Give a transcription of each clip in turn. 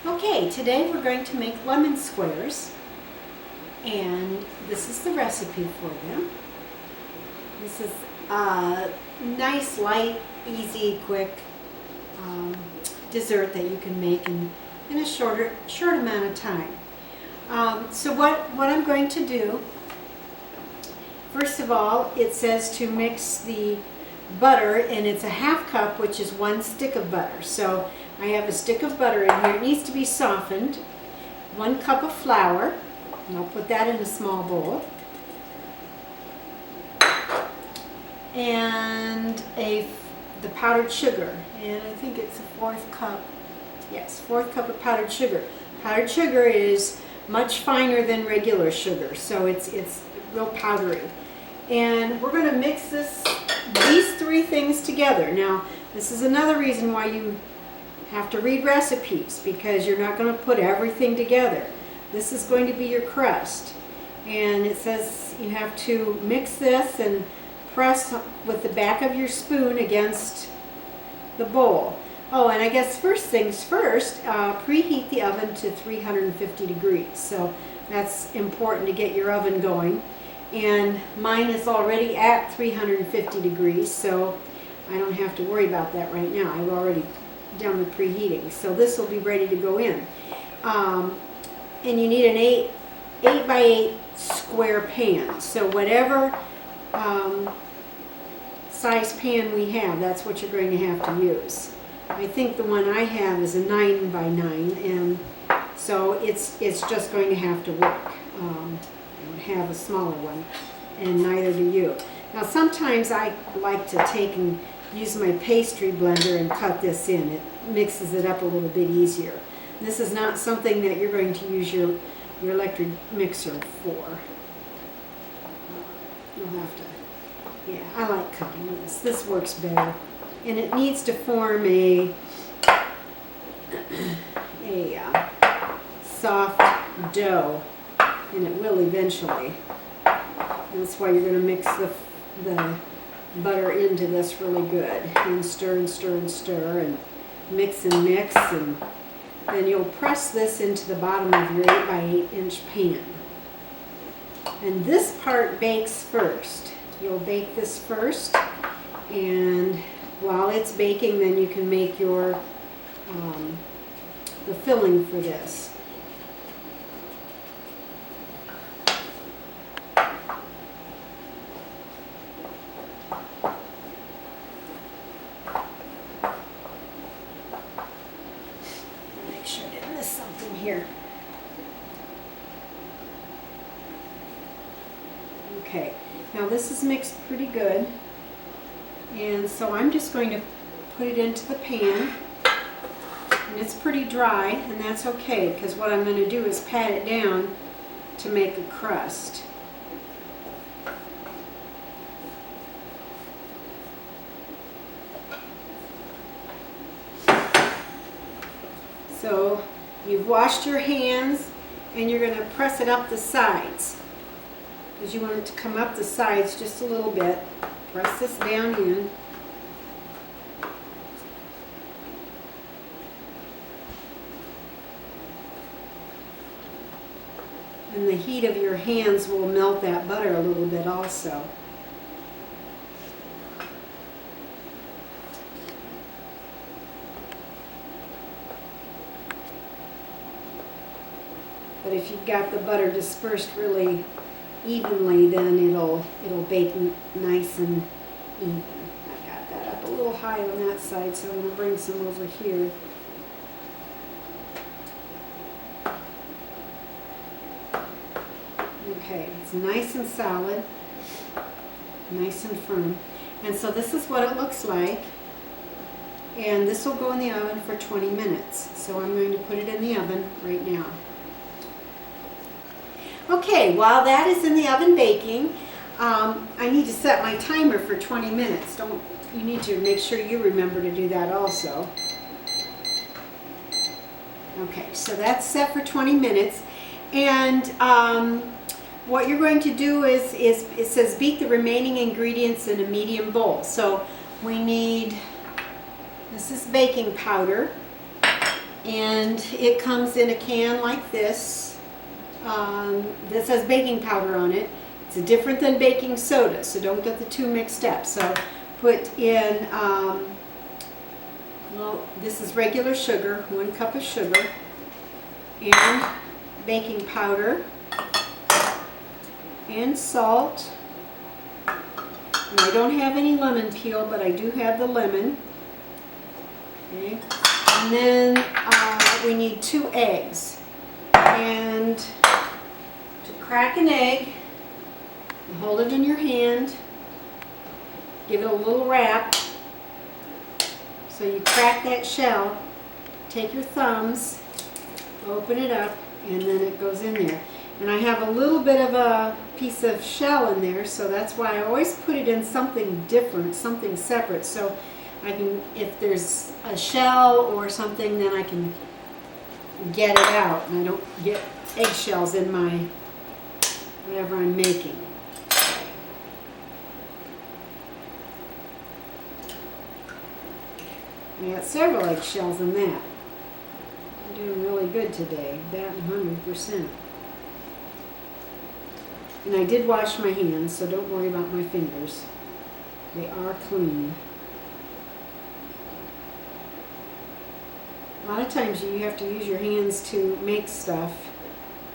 Okay, today we're going to make lemon squares, and this is the recipe for them. This is a nice, light, easy, quick dessert that you can make in a short amount of time. So what I'm going to do, first of all, it says to mix the butter, and it's a half cup, which is 1 stick of butter. So I have a stick of butter in here. It needs to be softened. 1 cup of flour, and I'll put that in a small bowl. And the powdered sugar, and I think it's a 4th cup. Yes, 4th cup of powdered sugar. Powdered sugar is much finer than regular sugar, so it's real powdery. And we're going to mix these 3 things together. Now, this is another reason why you have to read recipes, because you're not going to put everything together. This is going to be your crust, and it says you have to mix this and press with the back of your spoon against the bowl. Oh, and I guess first things first, preheat the oven to 350 degrees. So that's important to get your oven going. And mine is already at 350 degrees, so I don't have to worry about that right now. I've already done the preheating. So this will be ready to go in. And you need an 8 by 8 square pan. So whatever size pan we have, that's what you're going to have to use. I think the one I have is a 9 by 9, and so it's just going to have to work. I don't have a smaller one, and neither do you. Now sometimes I like to take and use my pastry blender and cut this in. It mixes it up a little bit easier. This is not something that you're going to use your electric mixer for. You'll have to. Yeah, I like cutting this. This works better. And it needs to form a soft dough, and it will eventually. That's why you're going to mix the butter into this really good, and stir and stir and stir, and mix, and then you'll press this into the bottom of your 8 by 8 inch pan. And this part bakes first. You'll bake this first, and while it's baking, then you can make your the filling for this. Make sure I didn't miss something here. Okay, now this is mixed pretty good. And so I'm just going to put it into the pan, and it's pretty dry, and that's okay, because what I'm going to do is pat it down to make a crust. So you've washed your hands, and you're going to press it up the sides, because you want it to come up the sides just a little bit. Press this down in. And the heat of your hands will melt that butter a little bit also. But if you've got the butter dispersed really evenly, then it'll bake nice and even. I've got that up a little high on that side, so I'm going to bring some over here. Okay, it's nice and solid, nice and firm. And so this is what it looks like. And this will go in the oven for 20 minutes. So I'm going to put it in the oven right now. Okay, while that is in the oven baking, I need to set my timer for 20 minutes. You need to make sure you remember to do that also. Okay, so that's set for 20 minutes. And what you're going to do is it says beat the remaining ingredients in a medium bowl. So we need, this is baking powder, And it comes in a can like this that says baking powder on it. It's different than baking soda, so don't get the two mixed up. So put in, well, this is regular sugar, 1 cup of sugar, and baking powder, and salt. And I don't have any lemon peel, but I do have the lemon. Okay. And then we need 2 eggs. And to crack an egg, you hold it in your hand, give it a little wrap. So you crack that shell, take your thumbs, open it up, and then it goes in there. And I have a little bit of a piece of shell in there, so that's why I always put it in something different, something separate. So I can, if there's a shell or something, then I can get it out and I don't get eggshells in my whatever I'm making. I got several eggshells in that. I'm doing really good today, batting 100%. And I did wash my hands, so don't worry about my fingers. They are clean. A lot of times you have to use your hands to make stuff,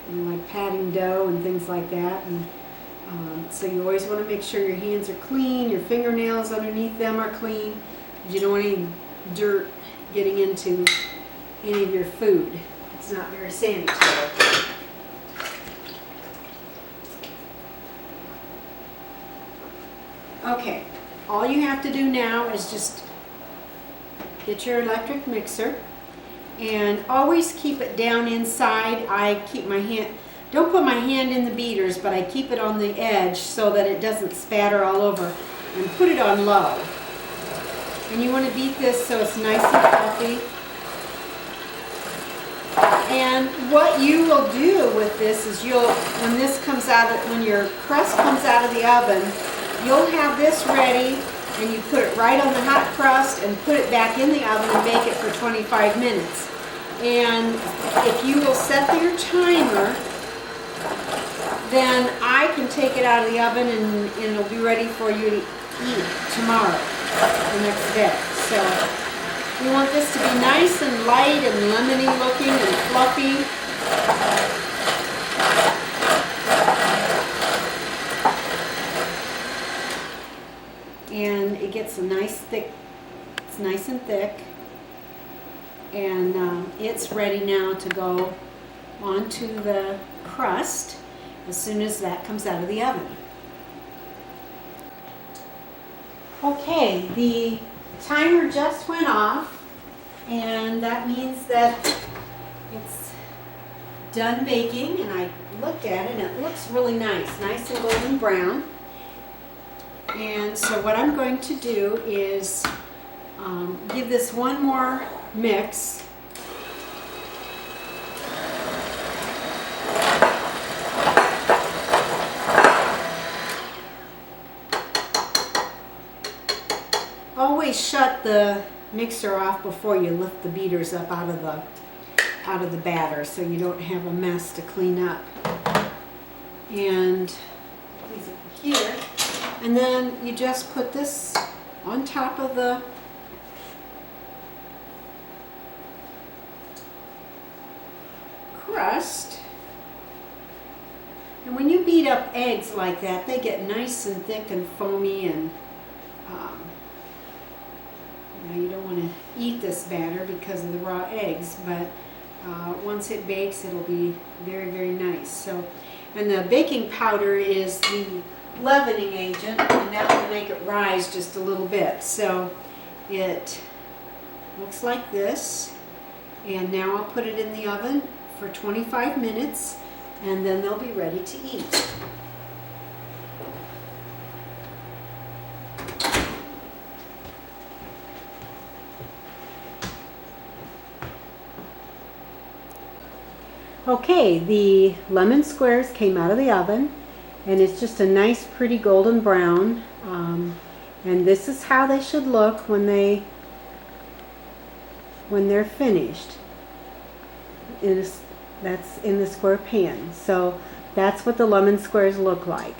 you know, like patting dough and things like that. And so you always want to make sure your hands are clean, your fingernails underneath them are clean. You don't want any dirt getting into any of your food. It's not very sanitary. Okay, all you have to do now is just get your electric mixer and always keep it down inside. I keep my hand, don't put my hand in the beaters, but I keep it on the edge so that it doesn't spatter all over, and put it on low. And you want to beat this so it's nice and fluffy. And what you will do with this is when this comes out, when your crust comes out of the oven, you'll have this ready, and you put it right on the hot crust and put it back in the oven and bake it for 25 minutes. And if you will set your timer, then I can take it out of the oven and it'll be ready for you to eat tomorrow, the next day. So we want this to be nice and light and lemony looking and fluffy. And it gets a nice thick, it's nice and thick, and it's ready now to go onto the crust as soon as that comes out of the oven. Okay, the timer just went off, and that means that it's done baking, and I looked at it and it looks really nice and golden brown. And so what I'm going to do is give this one more mix. Always shut the mixer off before you lift the beaters up out of the batter, so you don't have a mess to clean up. And these are here. And then you just put this on top of the crust. And when you beat up eggs like that, they get nice and thick and foamy, and you don't want to eat this batter because of the raw eggs, but once it bakes, it'll be very, very nice. So, and the baking powder is the leavening agent, and that will make it rise just a little bit. So it looks like this, and now I'll put it in the oven for 25 minutes, and then they'll be ready to eat. Okay, the lemon squares came out of the oven, and it's just a nice pretty golden brown, and this is how they should look when they're finished. that's in the square pan. So that's what the lemon squares look like.